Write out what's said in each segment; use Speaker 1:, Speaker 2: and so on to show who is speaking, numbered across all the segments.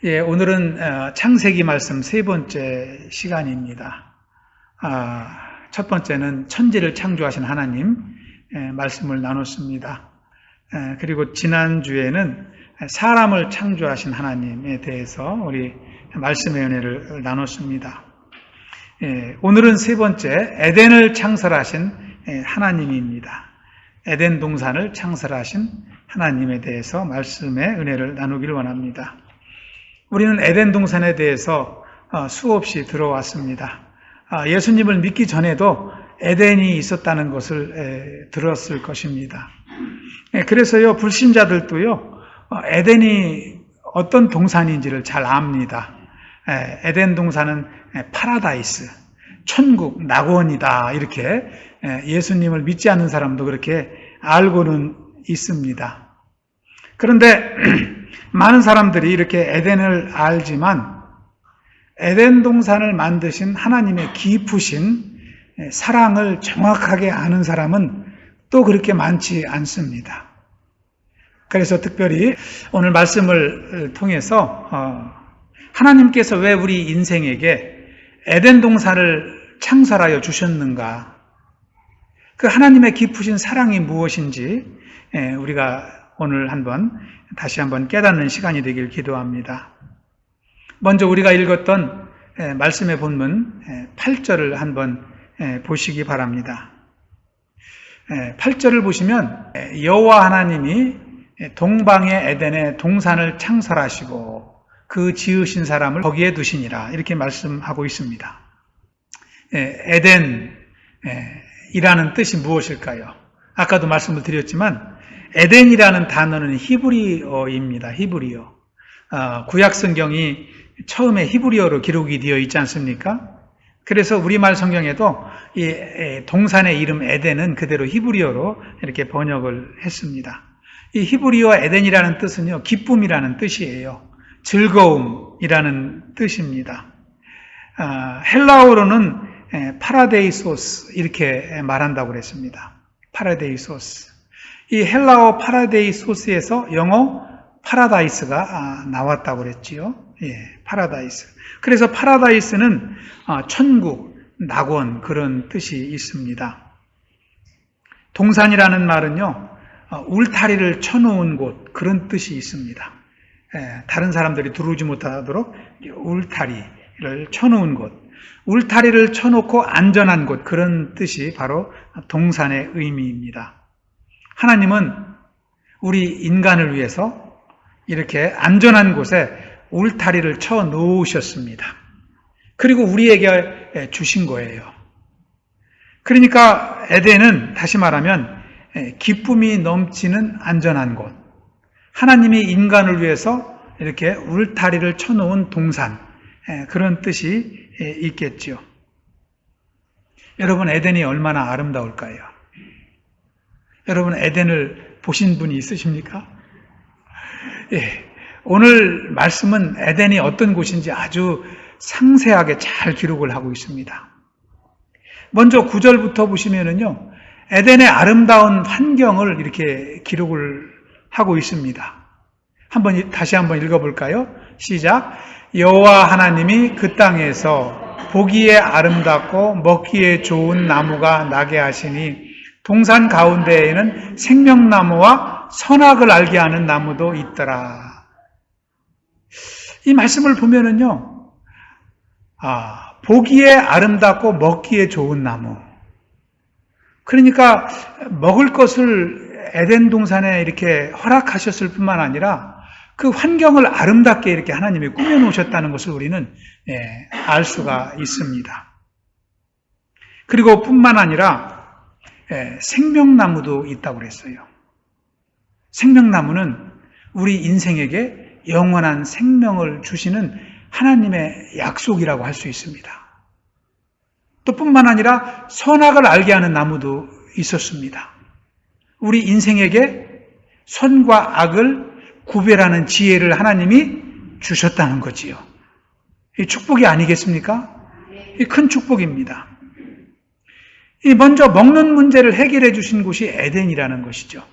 Speaker 1: 예, 오늘은 창세기 말씀 세 번째 시간입니다. 첫 번째는 천지를 창조하신 하나님 말씀을 나눴습니다. 그리고 지난주에는 사람을 창조하신 하나님에 대해서 우리 말씀의 은혜를 나눴습니다. 오늘은 세 번째 에덴을 창설하신 하나님입니다. 에덴 동산을 창설하신 하나님에 대해서 말씀의 은혜를 나누기를 원합니다. 우리는 에덴 동산에 대해서 수없이 들어왔습니다. 예수님을 믿기 전에도 에덴이 있었다는 것을 들었을 것입니다. 그래서요, 불신자들도요, 에덴이 어떤 동산인지를 잘 압니다. 에덴 동산은 파라다이스, 천국, 낙원이다. 이렇게 예수님을 믿지 않는 사람도 그렇게 알고는 있습니다. 그런데 많은 사람들이 이렇게 에덴을 알지만 에덴 동산을 만드신 하나님의 깊으신 사랑을 정확하게 아는 사람은 또 그렇게 많지 않습니다. 그래서 특별히 오늘 말씀을 통해서 하나님께서 왜 우리 인생에게 에덴 동산을 창설하여 주셨는가, 그 하나님의 깊으신 사랑이 무엇인지 우리가 오늘 다시 한번 깨닫는 시간이 되길 기도합니다. 먼저 우리가 읽었던 말씀의 본문 8절을 한번 보시기 바랍니다. 8절을 보시면 여호와 하나님이 동방의 에덴에 동산을 창설하시고 그 지으신 사람을 거기에 두시니라, 이렇게 말씀하고 있습니다. 에덴이라는 뜻이 무엇일까요? 아까도 말씀을 드렸지만 에덴이라는 단어는 히브리어입니다. 히브리어. 구약 성경이 처음에 히브리어로 기록이 되어 있지 않습니까? 그래서 우리말 성경에도 이 동산의 이름 에덴은 그대로 히브리어로 이렇게 번역을 했습니다. 이 히브리어 에덴이라는 뜻은요, 기쁨이라는 뜻이에요. 즐거움이라는 뜻입니다. 헬라어로는 파라데이소스 이렇게 말한다고 그랬습니다. 파라데이소스. 이 헬라어 파라데이소스에서 영어 파라다이스가 나왔다고 그랬지요. 파라다이스. 그래서 파라다이스는 천국, 낙원, 그런 뜻이 있습니다. 동산이라는 말은요, 울타리를 쳐놓은 곳, 그런 뜻이 있습니다. 다른 사람들이 들어오지 못하도록 울타리를 쳐놓은 곳, 울타리를 쳐놓고 안전한 곳, 그런 뜻이 바로 동산의 의미입니다. 하나님은 우리 인간을 위해서 이렇게 안전한 곳에 울타리를 쳐 놓으셨습니다. 그리고 우리에게 주신 거예요. 그러니까 에덴은 다시 말하면 기쁨이 넘치는 안전한 곳, 하나님이 인간을 위해서 이렇게 울타리를 쳐 놓은 동산, 그런 뜻이 있겠죠. 여러분, 에덴이 얼마나 아름다울까요? 여러분, 에덴을 보신 분이 있으십니까? 오늘 말씀은 에덴이 어떤 곳인지 아주 상세하게 잘 기록을 하고 있습니다. 먼저 9절부터 보시면은요, 에덴의 아름다운 환경을 이렇게 기록을 하고 있습니다. 다시 한번 읽어볼까요? 시작. 여호와 하나님이 그 땅에서 보기에 아름답고 먹기에 좋은 나무가 나게 하시니 동산 가운데에는 생명나무와 선악을 알게 하는 나무도 있더라. 이 말씀을 보면은요, 보기에 아름답고 먹기에 좋은 나무. 그러니까 먹을 것을 에덴 동산에 이렇게 허락하셨을 뿐만 아니라 그 환경을 아름답게 이렇게 하나님이 꾸며놓으셨다는 것을 우리는 알 수가 있습니다. 그리고 뿐만 아니라 생명나무도 있다고 그랬어요. 생명나무는 우리 인생에게 영원한 생명을 주시는 하나님의 약속이라고 할 수 있습니다. 또 뿐만 아니라 선악을 알게 하는 나무도 있었습니다. 우리 인생에게 선과 악을 구별하는 지혜를 하나님이 주셨다는 거지요. 이 축복이 아니겠습니까? 이 큰 축복입니다. 먼저 먹는 문제를 해결해 주신 곳이 에덴이라는 것이죠.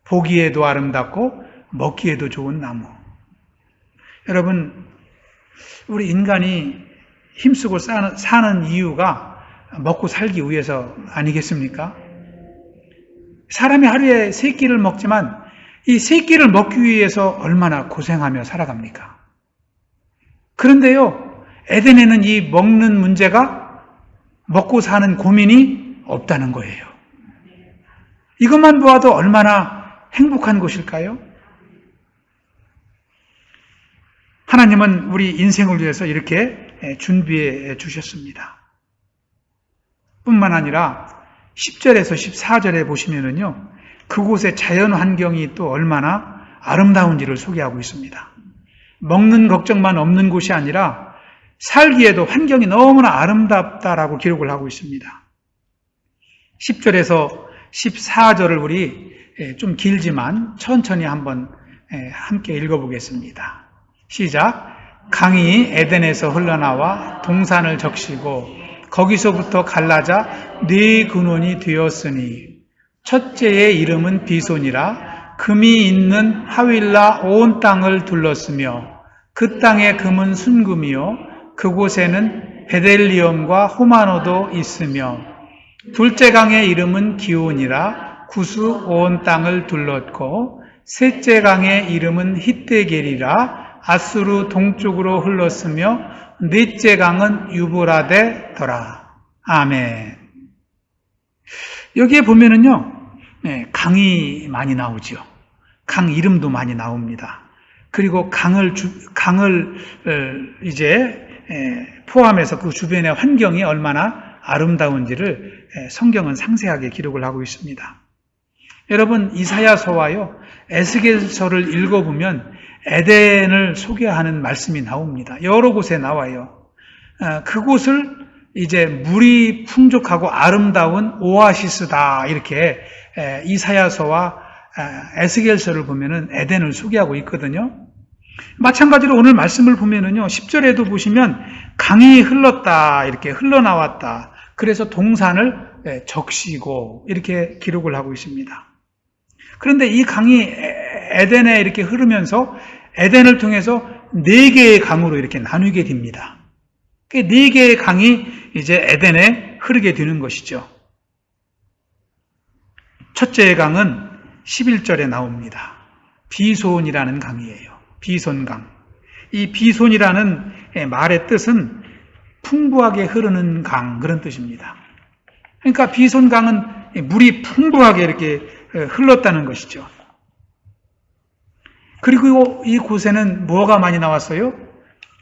Speaker 1: 보기에도 아름답고 먹기에도 좋은 나무. 여러분, 우리 인간이 힘쓰고 사는 이유가 먹고 살기 위해서 아니겠습니까? 사람이 하루에 3끼를 먹지만 이 3끼를 먹기 위해서 얼마나 고생하며 살아갑니까? 그런데요, 에덴에는 이 먹는 문제가 먹고 사는 고민이 없다는 거예요. 이것만 보아도 얼마나 행복한 것일까요? 하나님은 우리 인생을 위해서 이렇게 준비해 주셨습니다. 뿐만 아니라 10절에서 14절에 보시면은요, 그곳의 자연 환경이 또 얼마나 아름다운지를 소개하고 있습니다. 먹는 걱정만 없는 곳이 아니라 살기에도 환경이 너무나 아름답다라고 기록을 하고 있습니다. 10절에서 14절을 우리 좀 길지만 천천히 한번 함께 읽어보겠습니다. 시작. 강이 에덴에서 흘러나와 동산을 적시고 거기서부터 갈라져 4근원이 되었으니 첫째의 이름은 비손이라 금이 있는 하윌라 온 땅을 둘렀으며 그 땅의 금은 순금이요 그곳에는 베델리엄과 호마노도 있으며 둘째 강의 이름은 기온이라 구수 온 땅을 둘렀고 셋째 강의 이름은 히데겔이라 아수르 동쪽으로 흘렀으며 넷째 강은 유브라데더라. 아멘. 여기에 보면은요, 강이 많이 나오죠. 강 이름도 많이 나옵니다. 그리고 강을 이제 포함해서 그 주변의 환경이 얼마나 아름다운지를 성경은 상세하게 기록을 하고 있습니다. 여러분, 이사야서와요, 에스겔서를 읽어보면 에덴을 소개하는 말씀이 나옵니다. 여러 곳에 나와요. 그곳을 이제 물이 풍족하고 아름다운 오아시스다, 이렇게 이사야서와 에스겔서를 보면은 에덴을 소개하고 있거든요. 마찬가지로 오늘 말씀을 보면은요, 10절에도 보시면 강이 흘렀다, 이렇게 흘러나왔다. 그래서 동산을 적시고 이렇게 기록을 하고 있습니다. 그런데 이 강이 에덴에 이렇게 흐르면서 에덴을 통해서 4개의 강으로 이렇게 나누게 됩니다. 그 4개의 강이 이제 에덴에 흐르게 되는 것이죠. 첫째 강은 11절에 나옵니다. 비손이라는 강이에요. 비손강. 이 비손이라는 말의 뜻은 풍부하게 흐르는 강, 그런 뜻입니다. 그러니까 비손강은 물이 풍부하게 이렇게 흘렀다는 것이죠. 그리고 이 곳에는 뭐가 많이 나왔어요?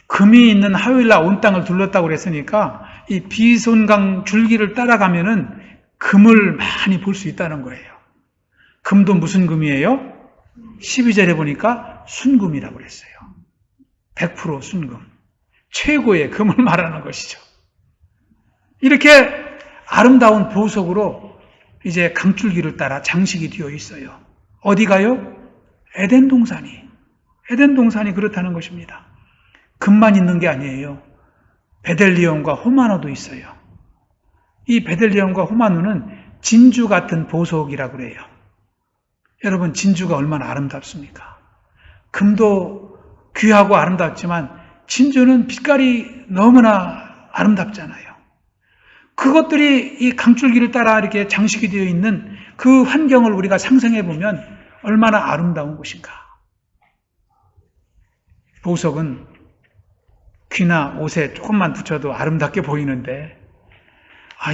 Speaker 1: 금이 있는 하윌라 온 땅을 둘렀다고 그랬으니까 이 비손강 줄기를 따라가면은 금을 많이 볼 수 있다는 거예요. 금도 무슨 금이에요? 12절에 보니까 순금이라고 그랬어요. 100% 순금. 최고의 금을 말하는 것이죠. 이렇게 아름다운 보석으로 이제 강줄기를 따라 장식이 되어 있어요. 어디가요? 에덴 동산이. 에덴 동산이 그렇다는 것입니다. 금만 있는 게 아니에요. 베델리엄과 호마노도 있어요. 이 베델리엄과 호마노는 진주 같은 보석이라고 그래요. 여러분, 진주가 얼마나 아름답습니까? 금도 귀하고 아름답지만 진주는 빛깔이 너무나 아름답잖아요. 그것들이 이 강줄기를 따라 이렇게 장식이 되어 있는 그 환경을 우리가 상상해 보면 얼마나 아름다운 곳인가. 보석은 귀나 옷에 조금만 붙여도 아름답게 보이는데,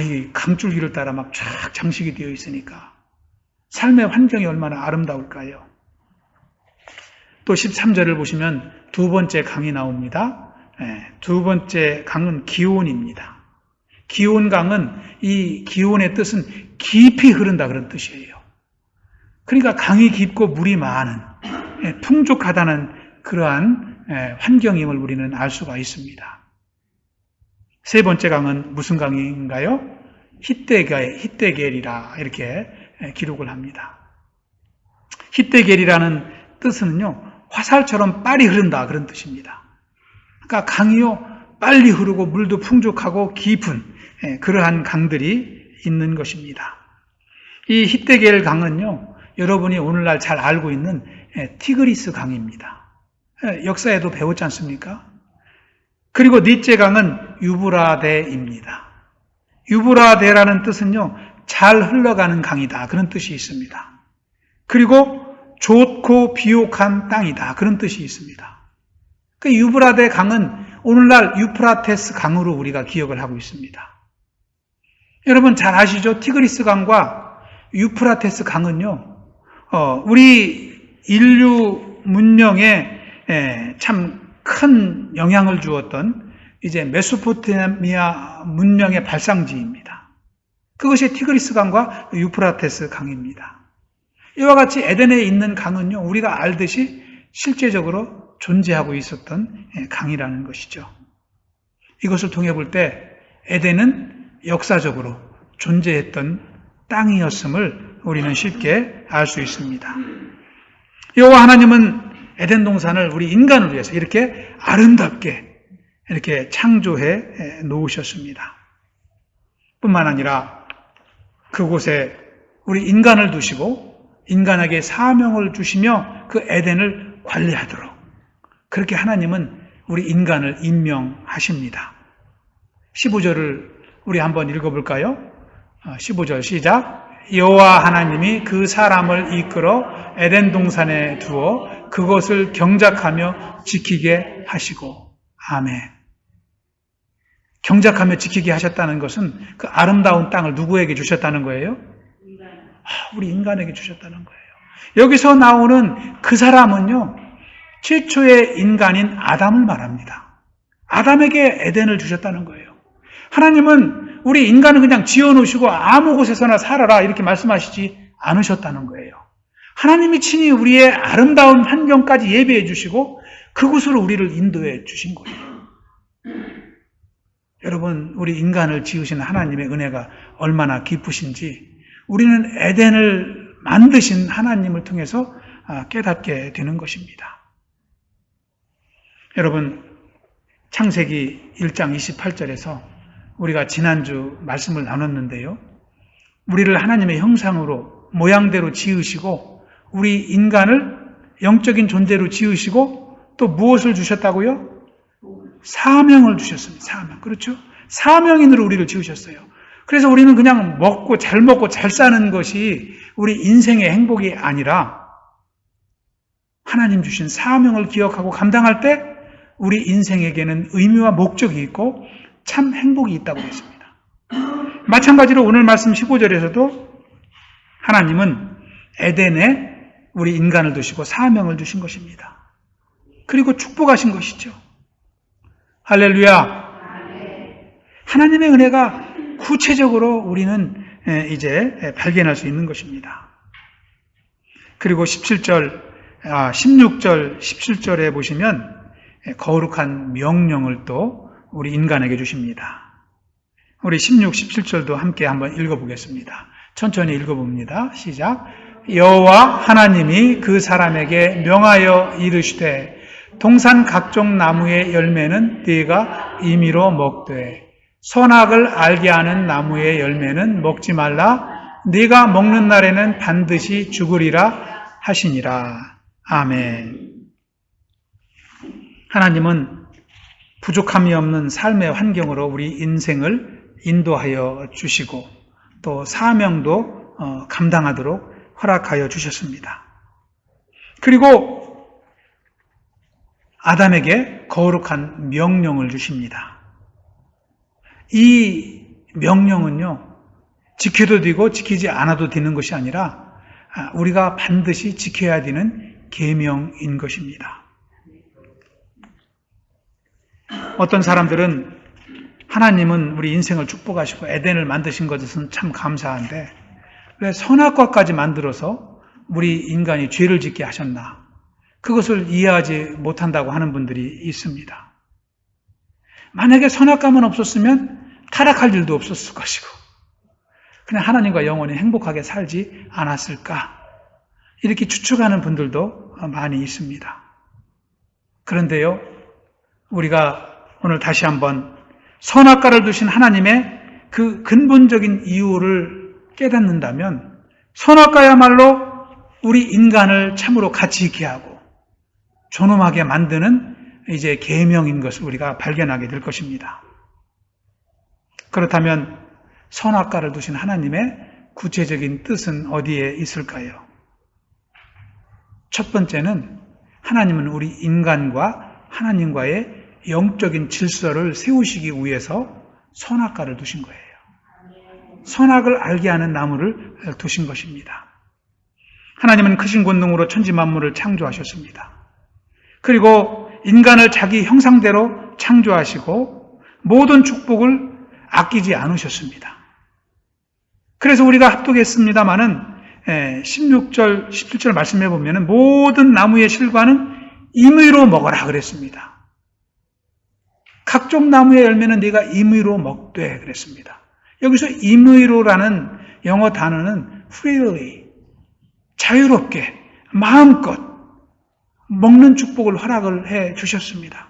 Speaker 1: 이 강줄기를 따라 막 쫙 장식이 되어 있으니까 삶의 환경이 얼마나 아름다울까요? 또 13절을 보시면 두 번째 강이 나옵니다. 두 번째 강은 기온입니다. 기온강은 이 기온의 뜻은 깊이 흐른다, 그런 뜻이에요. 그러니까 강이 깊고 물이 많은, 풍족하다는 그러한 환경임을 우리는 알 수가 있습니다. 세 번째 강은 무슨 강인가요? 히데겔이라 이렇게 기록을 합니다. 히데겔이라는 뜻은요, 화살처럼 빨리 흐른다, 그런 뜻입니다. 그러니까 강이요, 빨리 흐르고 물도 풍족하고 깊은 그러한 강들이 있는 것입니다. 이 히데겔 강은요, 여러분이 오늘날 잘 알고 있는 티그리스 강입니다. 역사에도 배웠지 않습니까? 그리고 넷째 강은 유브라데입니다. 유브라데라는 뜻은요, 잘 흘러가는 강이다, 그런 뜻이 있습니다. 그리고 좋고 비옥한 땅이다, 그런 뜻이 있습니다. 그 유브라데 강은 오늘날 유프라테스 강으로 우리가 기억을 하고 있습니다. 여러분 잘 아시죠? 티그리스 강과 유프라테스 강은요, 우리 인류 문명에 참 큰 영향을 주었던 이제 메소포타미아 문명의 발상지입니다. 그것이 티그리스 강과 유프라테스 강입니다. 이와 같이 에덴에 있는 강은요, 우리가 알듯이 실제적으로 존재하고 있었던 강이라는 것이죠. 이것을 통해 볼 때 에덴은 역사적으로 존재했던 땅이었음을 우리는 쉽게 알 수 있습니다. 여호와 하나님은 에덴 동산을 우리 인간을 위해서 이렇게 아름답게 이렇게 창조해 놓으셨습니다. 뿐만 아니라 그곳에 우리 인간을 두시고 인간에게 사명을 주시며 그 에덴을 관리하도록 그렇게 하나님은 우리 인간을 임명하십니다. 15절을 우리 한번 읽어볼까요? 15절 시작. 여호와 하나님이 그 사람을 이끌어 에덴 동산에 두어 그것을 경작하며 지키게 하시고. 아멘. 경작하며 지키게 하셨다는 것은 그 아름다운 땅을 누구에게 주셨다는 거예요? 우리 인간에게 주셨다는 거예요. 여기서 나오는 그 사람은요, 최초의 인간인 아담을 말합니다. 아담에게 에덴을 주셨다는 거예요. 하나님은 우리 인간을 그냥 지어놓으시고 아무 곳에서나 살아라 이렇게 말씀하시지 않으셨다는 거예요. 하나님이 친히 우리의 아름다운 환경까지 예비해 주시고 그곳으로 우리를 인도해 주신 거예요. 여러분, 우리 인간을 지으신 하나님의 은혜가 얼마나 깊으신지 우리는 에덴을 만드신 하나님을 통해서 깨닫게 되는 것입니다. 여러분, 창세기 1장 28절에서 우리가 지난주 말씀을 나눴는데요. 우리를 하나님의 형상으로 모양대로 지으시고 우리 인간을 영적인 존재로 지으시고 또 무엇을 주셨다고요? 사명을 주셨습니다. 사명. 그렇죠? 사명인으로 우리를 지으셨어요. 그래서 우리는 그냥 먹고 잘 사는 것이 우리 인생의 행복이 아니라 하나님 주신 사명을 기억하고 감당할 때 우리 인생에게는 의미와 목적이 있고 참 행복이 있다고 했습니다. 마찬가지로 오늘 말씀 15절에서도 하나님은 에덴에 우리 인간을 두시고 사명을 주신 것입니다. 그리고 축복하신 것이죠. 할렐루야. 하나님의 은혜가 구체적으로 우리는 이제 발견할 수 있는 것입니다. 그리고 16절, 17절에 보시면 거룩한 명령을 또 우리 인간에게 주십니다. 우리 16, 17절도 함께 한번 읽어보겠습니다. 천천히 읽어봅니다. 시작. 여호와 하나님이 그 사람에게 명하여 이르시되 동산 각종 나무의 열매는 네가 임의로 먹되 선악을 알게 하는 나무의 열매는 먹지 말라. 네가 먹는 날에는 반드시 죽으리라 하시니라. 아멘. 하나님은 부족함이 없는 삶의 환경으로 우리 인생을 인도하여 주시고 또 사명도 감당하도록 허락하여 주셨습니다. 그리고 아담에게 거룩한 명령을 주십니다. 이 명령은요, 지켜도 되고 지키지 않아도 되는 것이 아니라 우리가 반드시 지켜야 되는 계명인 것입니다. 어떤 사람들은 하나님은 우리 인생을 축복하시고 에덴을 만드신 것은 참 감사한데 왜 선악과까지 만들어서 우리 인간이 죄를 짓게 하셨나? 그것을 이해하지 못한다고 하는 분들이 있습니다. 만약에 선악과만 없었으면 타락할 일도 없었을 것이고 그냥 하나님과 영원히 행복하게 살지 않았을까? 이렇게 추측하는 분들도 많이 있습니다. 그런데요, 우리가 오늘 다시 한번 선악과를 두신 하나님의 그 근본적인 이유를 깨닫는다면 선악과야말로 우리 인간을 참으로 가치 있게 하고 존엄하게 만드는 이제 계명인 것을 우리가 발견하게 될 것입니다. 그렇다면 선악과를 두신 하나님의 구체적인 뜻은 어디에 있을까요? 첫 번째는 하나님은 우리 인간과 하나님과의 영적인 질서를 세우시기 위해서 선악과를 두신 거예요. 선악을 알게 하는 나무를 두신 것입니다. 하나님은 크신 권능으로 천지 만물을 창조하셨습니다. 그리고 인간을 자기 형상대로 창조하시고 모든 축복을 아끼지 않으셨습니다. 그래서 우리가 합독했습니다마는 16절, 17절 말씀해 보면 모든 나무의 실과는 임의로 먹어라 그랬습니다. 각종 나무의 열매는 네가 임의로 먹되 그랬습니다. 여기서 임의로라는 영어 단어는 freely, 자유롭게, 마음껏 먹는 축복을 허락을 해 주셨습니다.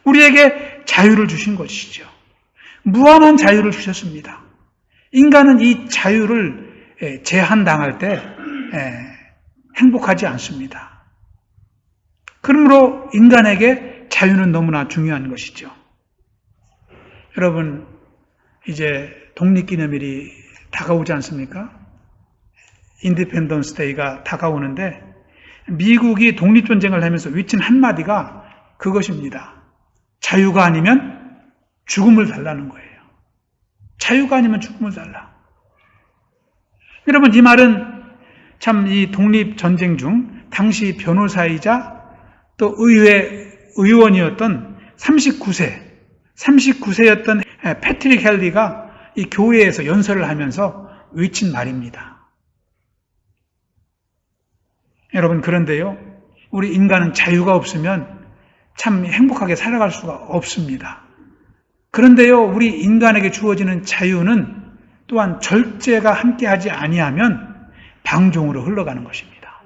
Speaker 1: 우리에게 자유를 주신 것이죠. 무한한 자유를 주셨습니다. 인간은 이 자유를 제한당할 때 행복하지 않습니다. 그러므로 인간에게 자유는 너무나 중요한 것이죠. 여러분, 이제 독립기념일이 다가오지 않습니까? 인디펜던스 데이가 다가오는데 미국이 독립전쟁을 하면서 외친 한마디가 그것입니다. 자유가 아니면 죽음을 달라는 거예요. 자유가 아니면 죽음을 달라. 여러분, 이 말은 참 이 독립전쟁 중 당시 변호사이자 또 의원이었던 39세였던 패트릭 헬리가 이 교회에서 연설을 하면서 외친 말입니다. 여러분, 그런데요, 우리 인간은 자유가 없으면 참 행복하게 살아갈 수가 없습니다. 그런데요, 우리 인간에게 주어지는 자유는 또한 절제가 함께하지 아니하면 방종으로 흘러가는 것입니다.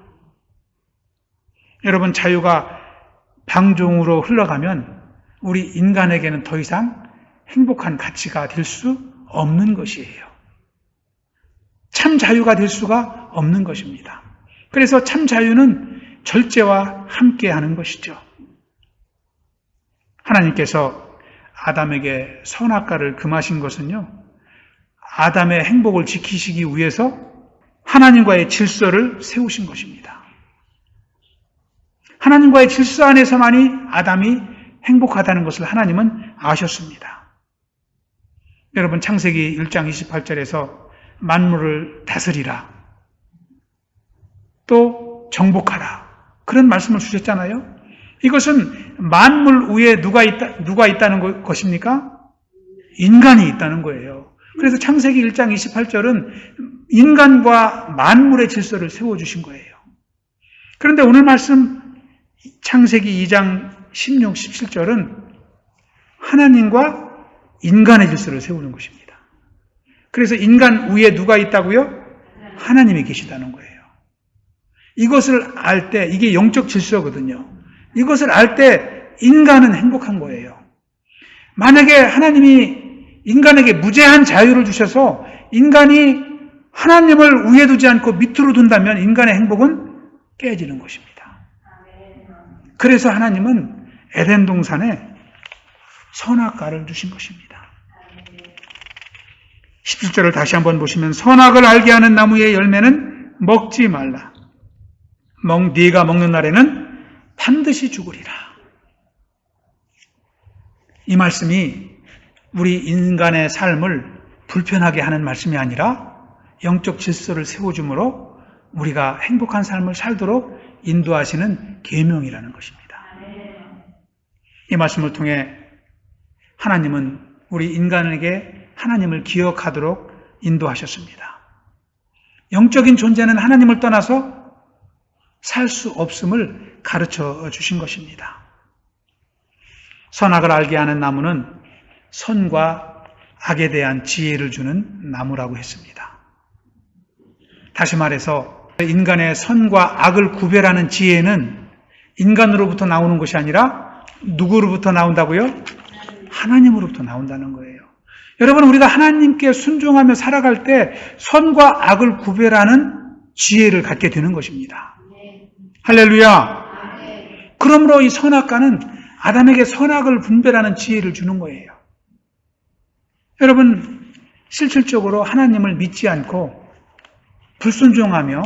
Speaker 1: 여러분, 자유가 방종으로 흘러가면 우리 인간에게는 더 이상 행복한 가치가 될 수 없는 것이에요. 참 자유가 될 수가 없는 것입니다. 그래서 참 자유는 절제와 함께하는 것이죠. 하나님께서 아담에게 선악과를 금하신 것은요, 아담의 행복을 지키시기 위해서 하나님과의 질서를 세우신 것입니다. 하나님과의 질서 안에서만이 아담이 행복하다는 것을 하나님은 아셨습니다. 여러분, 창세기 1장 28절에서 만물을 다스리라, 또 정복하라, 그런 말씀을 주셨잖아요. 이것은 만물 위에 누가 있다는 것입니까? 인간이 있다는 거예요. 그래서 창세기 1장 28절은 인간과 만물의 질서를 세워주신 거예요. 그런데 오늘 말씀 창세기 2장 16, 17절은 하나님과 인간의 질서를 세우는 것입니다. 그래서 인간 위에 누가 있다고요? 하나님이 계시다는 거예요. 이것을 알 때, 이게 영적 질서거든요. 이것을 알 때 인간은 행복한 거예요. 만약에 하나님이 인간에게 무제한 자유를 주셔서 인간이 하나님을 위에 두지 않고 밑으로 둔다면 인간의 행복은 깨지는 것입니다. 그래서 하나님은 에덴 동산에 선악과를 주신 것입니다. 17절을 다시 한번 보시면 선악을 알게 하는 나무의 열매는 먹지 말라. 네가 먹는 날에는 반드시 죽으리라. 이 말씀이 우리 인간의 삶을 불편하게 하는 말씀이 아니라 영적 질서를 세워줌으로 우리가 행복한 삶을 살도록 인도하시는 계명이라는 것입니다. 이 말씀을 통해 하나님은 우리 인간에게 하나님을 기억하도록 인도하셨습니다. 영적인 존재는 하나님을 떠나서 살 수 없음을 가르쳐 주신 것입니다. 선악을 알게 하는 나무는 선과 악에 대한 지혜를 주는 나무라고 했습니다. 다시 말해서 인간의 선과 악을 구별하는 지혜는 인간으로부터 나오는 것이 아니라 누구로부터 나온다고요? 하나님으로부터 나온다는 거예요. 여러분, 우리가 하나님께 순종하며 살아갈 때 선과 악을 구별하는 지혜를 갖게 되는 것입니다. 할렐루야. 그러므로 이 선악과는 아담에게 선악을 분별하는 지혜를 주는 거예요. 여러분, 실질적으로 하나님을 믿지 않고 불순종하며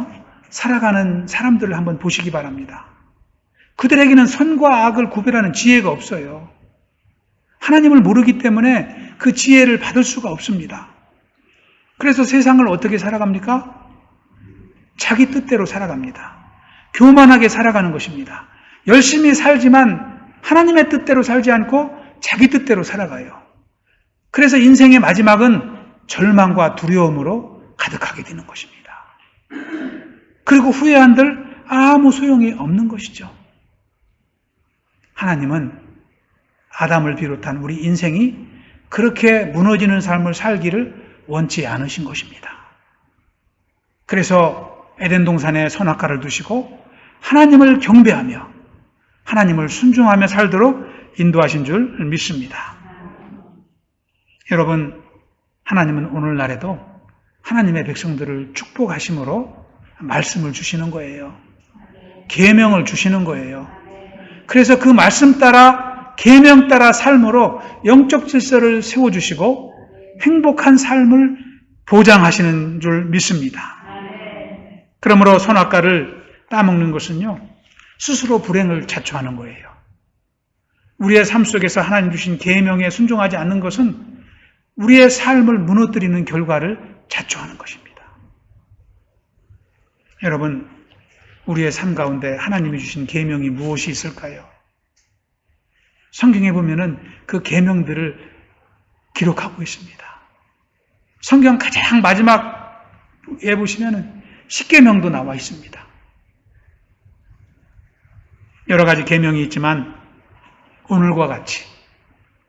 Speaker 1: 살아가는 사람들을 한번 보시기 바랍니다. 그들에게는 선과 악을 구별하는 지혜가 없어요. 하나님을 모르기 때문에 그 지혜를 받을 수가 없습니다. 그래서 세상을 어떻게 살아갑니까? 자기 뜻대로 살아갑니다. 교만하게 살아가는 것입니다. 열심히 살지만 하나님의 뜻대로 살지 않고 자기 뜻대로 살아가요. 그래서 인생의 마지막은 절망과 두려움으로 가득하게 되는 것입니다. 그리고 후회한들 아무 소용이 없는 것이죠. 하나님은 아담을 비롯한 우리 인생이 그렇게 무너지는 삶을 살기를 원치 않으신 것입니다. 그래서 에덴 동산에 선악과를 두시고 하나님을 경배하며 하나님을 순종하며 살도록 인도하신 줄 믿습니다. 여러분, 하나님은 오늘날에도 하나님의 백성들을 축복하심으로 말씀을 주시는 거예요. 계명을 주시는 거예요. 그래서 그 말씀 따라 계명 따라 삶으로 영적 질서를 세워주시고 행복한 삶을 보장하시는 줄 믿습니다. 그러므로 선악과를 따먹는 것은요, 스스로 불행을 자초하는 거예요. 우리의 삶 속에서 하나님 주신 계명에 순종하지 않는 것은 우리의 삶을 무너뜨리는 결과를 자초하는 것입니다. 여러분, 우리의 삶 가운데 하나님이 주신 계명이 무엇이 있을까요? 성경에 보면은 그 계명들을 기록하고 있습니다. 성경 가장 마지막에 보시면은 십계명도 나와 있습니다. 여러 가지 계명이 있지만 오늘과 같이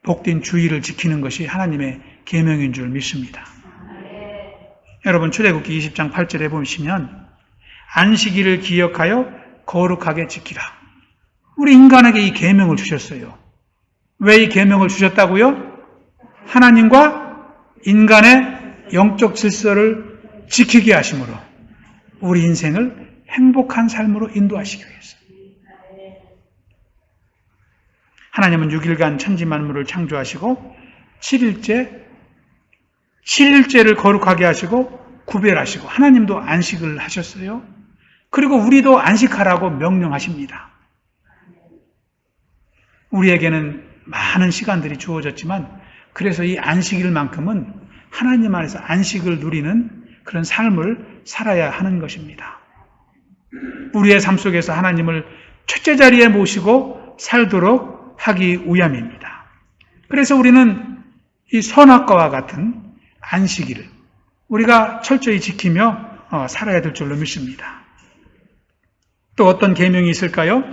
Speaker 1: 복된 주의를 지키는 것이 하나님의 계명인 줄 믿습니다. 여러분, 출애굽기 20장 8절에 보시면 안식일을 기억하여 거룩하게 지키라. 우리 인간에게 이 계명을 주셨어요. 왜 이 계명을 주셨다고요? 하나님과 인간의 영적 질서를 지키게 하심으로 우리 인생을 행복한 삶으로 인도하시기 위해서. 하나님은 6일간 천지 만물을 창조하시고 7일째를 거룩하게 하시고 구별하시고 하나님도 안식을 하셨어요. 그리고 우리도 안식하라고 명령하십니다. 우리에게는 많은 시간들이 주어졌지만 그래서 이 안식일만큼은 하나님 안에서 안식을 누리는 그런 삶을 살아야 하는 것입니다. 우리의 삶 속에서 하나님을 첫째 자리에 모시고 살도록 하기 위함입니다. 그래서 우리는 이 선악과와 같은 안식일을 우리가 철저히 지키며 살아야 될 줄로 믿습니다. 또 어떤 계명이 있을까요?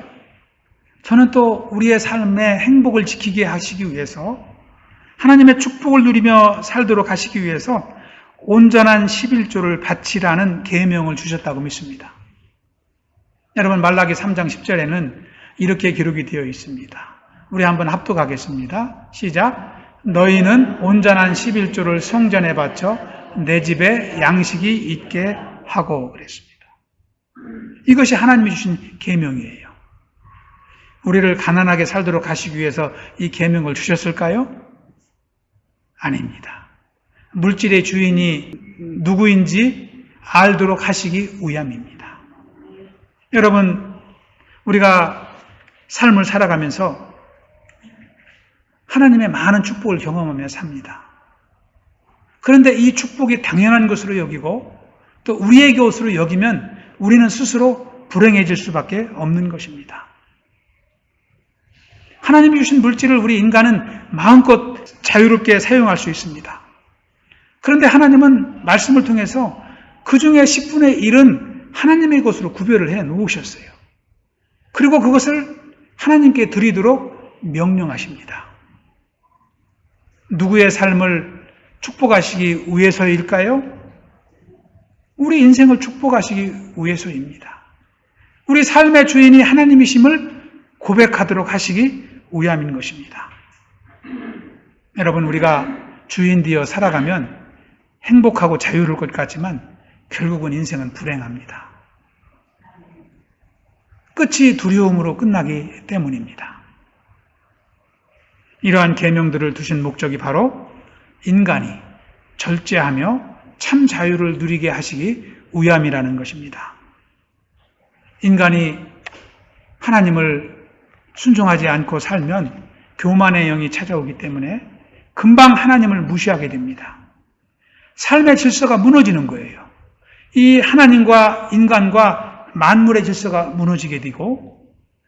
Speaker 1: 저는 또 우리의 삶의 행복을 지키게 하시기 위해서 하나님의 축복을 누리며 살도록 하시기 위해서 온전한 11조를 바치라는 계명을 주셨다고 믿습니다. 여러분, 말라기 3장 10절에는 이렇게 기록이 되어 있습니다. 우리 한번 합독하겠습니다. 시작. 너희는 온전한 11조를 성전에 바쳐 내 집에 양식이 있게 하고 그랬습니다. 이것이 하나님이 주신 계명이에요. 우리를 가난하게 살도록 하시기 위해서 이 계명을 주셨을까요? 아닙니다. 물질의 주인이 누구인지 알도록 하시기 위함입니다. 여러분, 우리가 삶을 살아가면서 하나님의 많은 축복을 경험하며 삽니다. 그런데 이 축복이 당연한 것으로 여기고 또 우리의 것으로 여기면 우리는 스스로 불행해질 수밖에 없는 것입니다. 하나님이 주신 물질을 우리 인간은 마음껏 자유롭게 사용할 수 있습니다. 그런데 하나님은 말씀을 통해서 그 중에 10분의 1은 하나님의 것으로 구별을 해 놓으셨어요. 그리고 그것을 하나님께 드리도록 명령하십니다. 누구의 삶을 축복하시기 위해서일까요? 우리 인생을 축복하시기 위해서입니다. 우리 삶의 주인이 하나님이심을 고백하도록 하시기 위함인 것입니다. 여러분, 우리가 주인 되어 살아가면 행복하고 자유로울 것 같지만 결국은 인생은 불행합니다. 끝이 두려움으로 끝나기 때문입니다. 이러한 계명들을 두신 목적이 바로 인간이 절제하며 참 자유를 누리게 하시기 위함이라는 것입니다. 인간이 하나님을 순종하지 않고 살면 교만의 영이 찾아오기 때문에 금방 하나님을 무시하게 됩니다. 삶의 질서가 무너지는 거예요. 이 하나님과 인간과 만물의 질서가 무너지게 되고,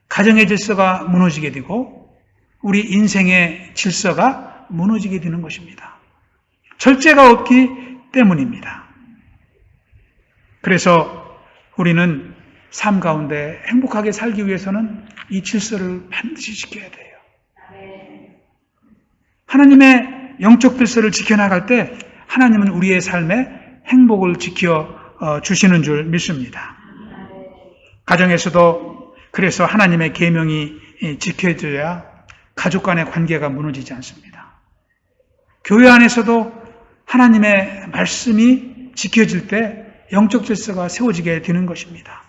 Speaker 1: 가정의 질서가 무너지게 되고, 우리 인생의 질서가 무너지게 되는 것입니다. 절제가 없기 때문입니다. 그래서 우리는 삶 가운데 행복하게 살기 위해서는 이 질서를 반드시 지켜야 돼요. 하나님의 영적 질서를 지켜나갈 때 하나님은 우리의 삶에 행복을 지켜 주시는 줄 믿습니다. 가정에서도 그래서 하나님의 계명이 지켜져야 가족 간의 관계가 무너지지 않습니다. 교회 안에서도 하나님의 말씀이 지켜질 때 영적 질서가 세워지게 되는 것입니다.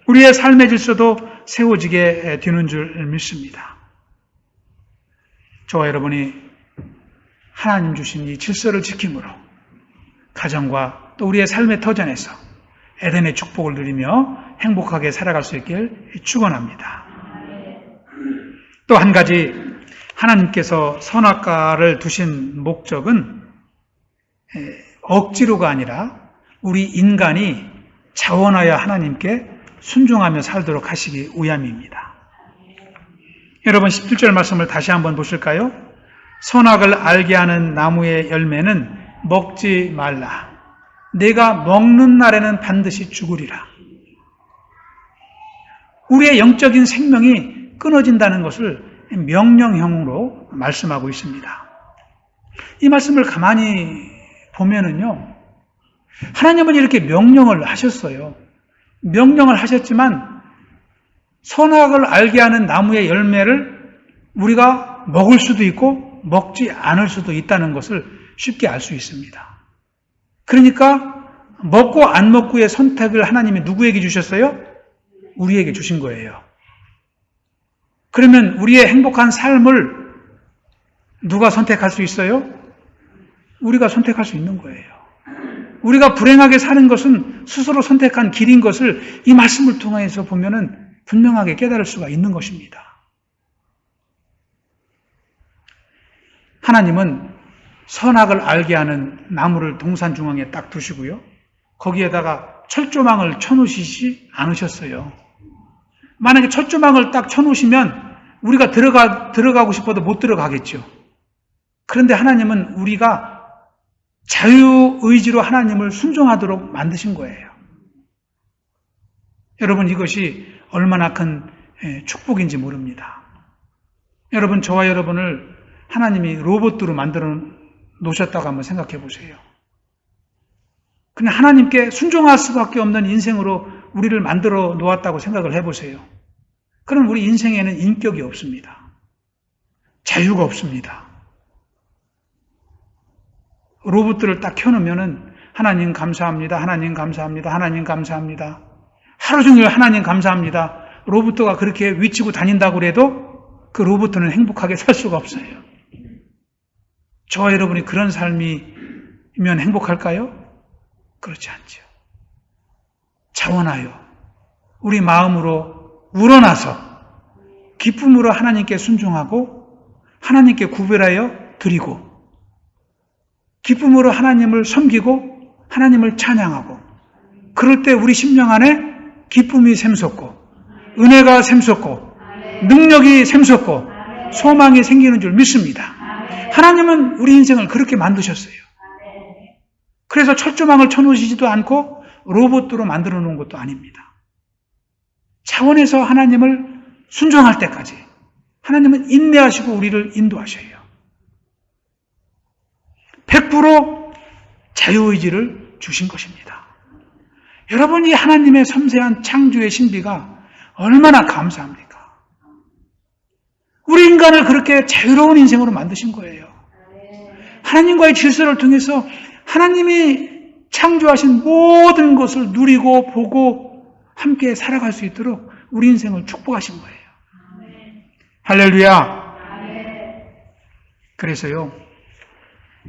Speaker 1: 우리의 삶의 질서도 세워지게 되는 줄 믿습니다. 저와 여러분이 하나님 주신 이 질서를 지킴으로 가정과 또 우리의 삶의 터전에서 에덴의 축복을 누리며 행복하게 살아갈 수 있길 축원합니다. 또 한 가지, 하나님께서 선악과를 두신 목적은 억지로가 아니라 우리 인간이 자원하여 하나님께 순종하며 살도록 하시기 위함입니다. 여러분 17절 말씀을 다시 한번 보실까요? 선악을 알게 하는 나무의 열매는 먹지 말라. 내가 먹는 날에는 반드시 죽으리라. 우리의 영적인 생명이 끊어진다는 것을 명령형으로 말씀하고 있습니다. 이 말씀을 가만히 보면은요, 하나님은 이렇게 명령을 하셨어요. 명령을 하셨지만 선악을 알게 하는 나무의 열매를 우리가 먹을 수도 있고 먹지 않을 수도 있다는 것을 쉽게 알 수 있습니다. 그러니까 먹고 안 먹고의 선택을 하나님이 누구에게 주셨어요? 우리에게 주신 거예요. 그러면 우리의 행복한 삶을 누가 선택할 수 있어요? 우리가 선택할 수 있는 거예요. 우리가 불행하게 사는 것은 스스로 선택한 길인 것을 이 말씀을 통해서 보면은 분명하게 깨달을 수가 있는 것입니다. 하나님은 선악을 알게 하는 나무를 동산 중앙에 딱 두시고요. 거기에다가 철조망을 쳐놓으시지 않으셨어요. 만약에 철조망을 딱 쳐놓으시면 우리가 들어가고 싶어도 못 들어가겠죠. 그런데 하나님은 우리가 자유의지로 하나님을 순종하도록 만드신 거예요. 여러분, 이것이 얼마나 큰 축복인지 모릅니다. 여러분, 저와 여러분을 하나님이 로봇으로 만들어 놓으셨다고 한번 생각해 보세요. 그냥 하나님께 순종할 수밖에 없는 인생으로 우리를 만들어 놓았다고 생각을 해보세요. 그럼 우리 인생에는 인격이 없습니다. 자유가 없습니다. 로봇들을 딱 켜놓으면은 하나님 감사합니다. 하나님 감사합니다. 하나님 감사합니다. 하루 종일 하나님 감사합니다. 로봇가 그렇게 위치고 다닌다고 그래도 그 로봇은 행복하게 살 수가 없어요. 저와 여러분이 그런 삶이면 행복할까요? 그렇지 않죠. 자원하여 우리 마음으로 우러나서 기쁨으로 하나님께 순종하고 하나님께 구별하여 드리고 기쁨으로 하나님을 섬기고 하나님을 찬양하고 그럴 때 우리 심령 안에 기쁨이 샘솟고 은혜가 샘솟고 능력이 샘솟고 소망이 생기는 줄 믿습니다. 하나님은 우리 인생을 그렇게 만드셨어요. 그래서 철조망을 쳐놓으시지도 않고 로봇으로 만들어 놓은 것도 아닙니다. 차원에서 하나님을 순종할 때까지 하나님은 인내하시고 우리를 인도하셔요. 100% 자유의지를 주신 것입니다. 여러분이 하나님의 섬세한 창조의 신비가 얼마나 감사합니까? 우리 인간을 그렇게 자유로운 인생으로 만드신 거예요. 하나님과의 질서를 통해서 하나님이 창조하신 모든 것을 누리고 보고 함께 살아갈 수 있도록 우리 인생을 축복하신 거예요. 할렐루야. 그래서요,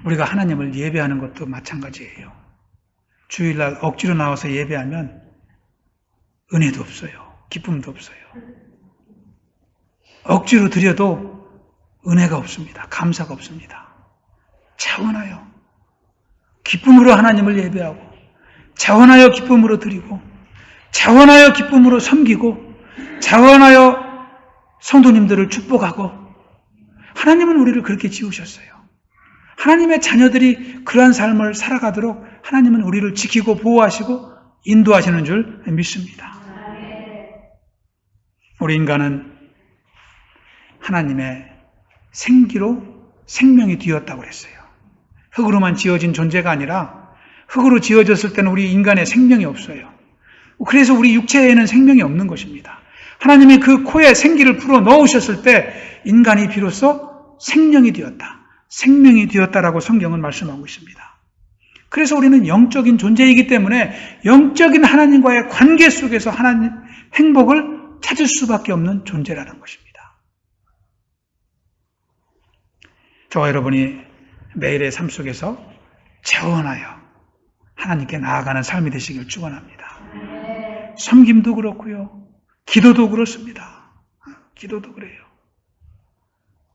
Speaker 1: 우리가 하나님을 예배하는 것도 마찬가지예요. 주일날 억지로 나와서 예배하면 은혜도 없어요. 기쁨도 없어요. 억지로 드려도 은혜가 없습니다. 감사가 없습니다. 차원하여 기쁨으로 하나님을 예배하고, 차원하여 기쁨으로 드리고, 차원하여 기쁨으로 섬기고, 차원하여 성도님들을 축복하고, 하나님은 우리를 그렇게 지으셨어요. 하나님의 자녀들이 그러한 삶을 살아가도록 하나님은 우리를 지키고 보호하시고 인도하시는 줄 믿습니다. 우리 인간은 하나님의 생기로 생명이 되었다고 그랬어요. 흙으로만 지어진 존재가 아니라 흙으로 지어졌을 때는 우리 인간의 생명이 없어요. 그래서 우리 육체에는 생명이 없는 것입니다. 하나님이 그 코에 생기를 불어 넣으셨을 때 인간이 비로소 생명이 되었다. 생명이 되었다라고 성경은 말씀하고 있습니다. 그래서 우리는 영적인 존재이기 때문에 영적인 하나님과의 관계 속에서 하나님 행복을 찾을 수밖에 없는 존재라는 것입니다. 저와 여러분이 매일의 삶 속에서 차원하여 하나님께 나아가는 삶이 되시길 축원합니다. 섬김도 그렇고요. 기도도 그렇습니다. 기도도 그래요.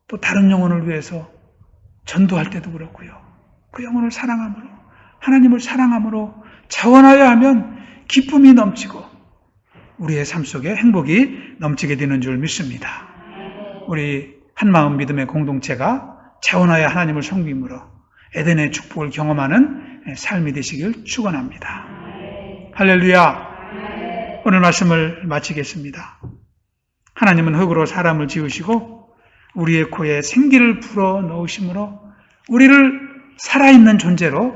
Speaker 1: 또 다른 영혼을 위해서 전도할 때도 그렇고요. 그 영혼을 사랑함으로, 하나님을 사랑함으로 차원하여 하면 기쁨이 넘치고 우리의 삶 속에 행복이 넘치게 되는 줄 믿습니다. 우리 한마음 믿음의 공동체가 차원하여 하나님을 섬김으로 에덴의 축복을 경험하는 삶이 되시길 축원합니다. 할렐루야. 오늘 말씀을 마치겠습니다. 하나님은 흙으로 사람을 지으시고 우리의 코에 생기를 불어 넣으심으로 우리를 살아있는 존재로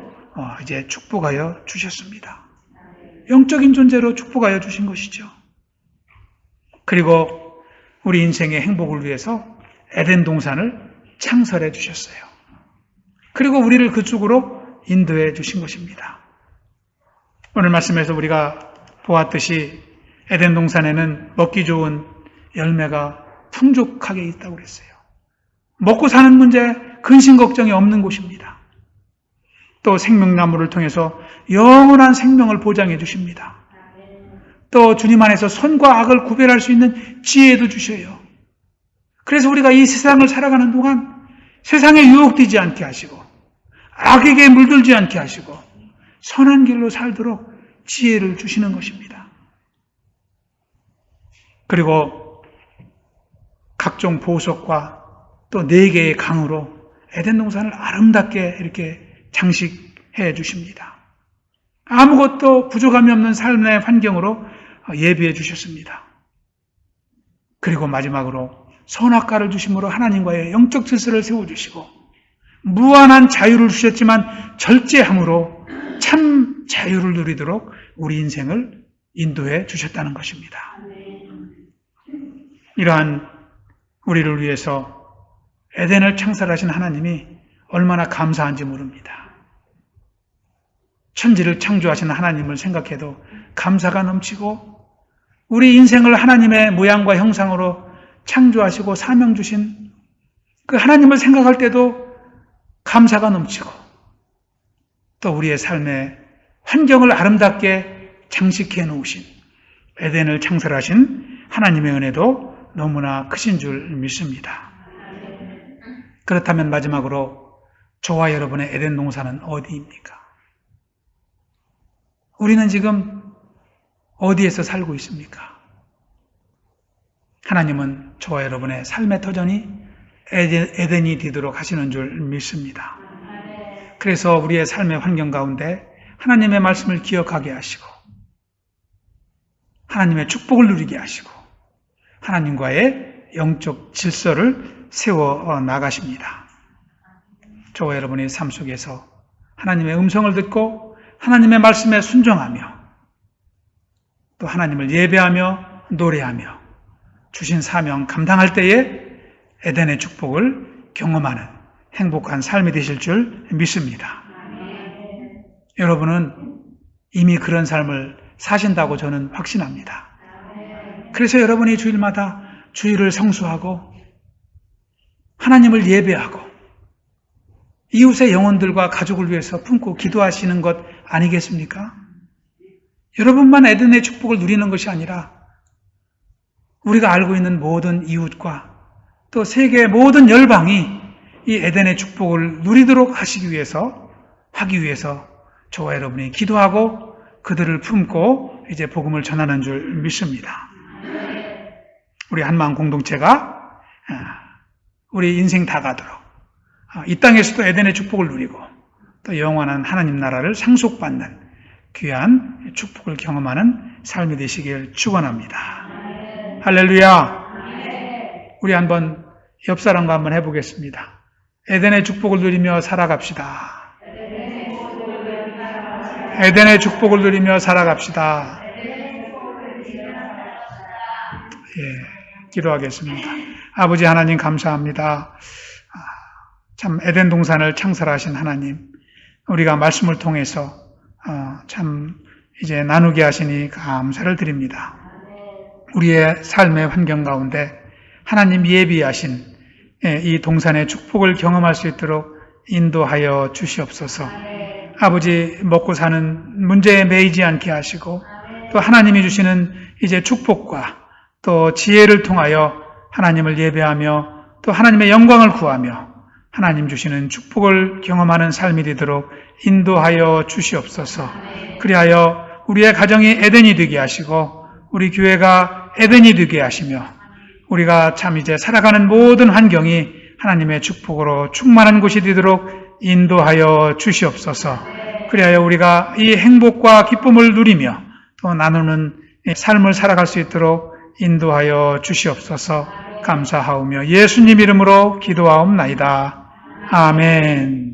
Speaker 1: 이제 축복하여 주셨습니다. 영적인 존재로 축복하여 주신 것이죠. 그리고 우리 인생의 행복을 위해서 에덴 동산을 창설해 주셨어요. 그리고 우리를 그쪽으로 인도해 주신 것입니다. 오늘 말씀에서 우리가 보았듯이 에덴 동산에는 먹기 좋은 열매가 풍족하게 있다고 그랬어요. 먹고 사는 문제, 근심 걱정이 없는 곳입니다. 또 생명나무를 통해서 영원한 생명을 보장해 주십니다. 또 주님 안에서 선과 악을 구별할 수 있는 지혜도 주셔요. 그래서 우리가 이 세상을 살아가는 동안 세상에 유혹되지 않게 하시고 악에게 물들지 않게 하시고 선한 길로 살도록 지혜를 주시는 것입니다. 그리고 각종 보석과 또 4개의 강으로 에덴 동산을 아름답게 이렇게 장식해 주십니다. 아무것도 부족함이 없는 삶의 환경으로 예비해 주셨습니다. 그리고 마지막으로 선악과를 주심으로 하나님과의 영적 질서를 세워주시고 무한한 자유를 주셨지만 절제함으로 참 자유를 누리도록 우리 인생을 인도해 주셨다는 것입니다. 이러한 우리를 위해서 에덴을 창설하신 하나님이 얼마나 감사한지 모릅니다. 천지를 창조하신 하나님을 생각해도 감사가 넘치고 우리 인생을 하나님의 모양과 형상으로 창조하시고 사명 주신 그 하나님을 생각할 때도 감사가 넘치고 또 우리의 삶의 환경을 아름답게 장식해 놓으신 에덴을 창설하신 하나님의 은혜도 너무나 크신 줄 믿습니다. 그렇다면 마지막으로 저와 여러분의 에덴 동산은 어디입니까? 우리는 지금 어디에서 살고 있습니까? 하나님은 저와 여러분의 삶의 터전이 에덴이 되도록 하시는 줄 믿습니다. 그래서 우리의 삶의 환경 가운데 하나님의 말씀을 기억하게 하시고 하나님의 축복을 누리게 하시고 하나님과의 영적 질서를 세워 나가십니다. 저와 여러분의 삶 속에서 하나님의 음성을 듣고 하나님의 말씀에 순종하며 또 하나님을 예배하며 노래하며 주신 사명 감당할 때에 에덴의 축복을 경험하는 행복한 삶이 되실 줄 믿습니다. 여러분은 이미 그런 삶을 사신다고 저는 확신합니다. 그래서 여러분이 주일마다 주일을 성수하고 하나님을 예배하고 이웃의 영혼들과 가족을 위해서 품고 기도하시는 것 아니겠습니까? 여러분만 에덴의 축복을 누리는 것이 아니라 우리가 알고 있는 모든 이웃과 또 세계의 모든 열방이 이 에덴의 축복을 누리도록 하기 위해서 저와 여러분이 기도하고 그들을 품고 이제 복음을 전하는 줄 믿습니다. 우리 한마음 공동체가 우리 인생 다 가도록 이 땅에서도 에덴의 축복을 누리고 또 영원한 하나님 나라를 상속받는 귀한 축복을 경험하는 삶이 되시길 축원합니다. 할렐루야. 우리 한번 옆 사람과 한번 해보겠습니다. 에덴의 축복을 누리며 살아갑시다. 에덴의 축복을 누리며 살아갑시다. 기도하겠습니다. 아버지 하나님 감사합니다. 참 에덴 동산을 창설하신 하나님, 우리가 말씀을 통해서 참 이제 나누게 하시니 감사를 드립니다. 우리의 삶의 환경 가운데 하나님 예비하신 이 동산의 축복을 경험할 수 있도록 인도하여 주시옵소서. 아버지 먹고 사는 문제에 매이지 않게 하시고 또 하나님이 주시는 이제 축복과 또 지혜를 통하여 하나님을 예배하며 또 하나님의 영광을 구하며 하나님 주시는 축복을 경험하는 삶이 되도록 인도하여 주시옵소서. 그리하여 우리의 가정이 에덴이 되게 하시고 우리 교회가 에덴이 되게 하시며 우리가 참 이제 살아가는 모든 환경이 하나님의 축복으로 충만한 곳이 되도록 인도하여 주시옵소서. 그리하여 우리가 이 행복과 기쁨을 누리며 또 나누는 삶을 살아갈 수 있도록 인도하여 주시옵소서. 감사하오며 예수님 이름으로 기도하옵나이다. 아멘.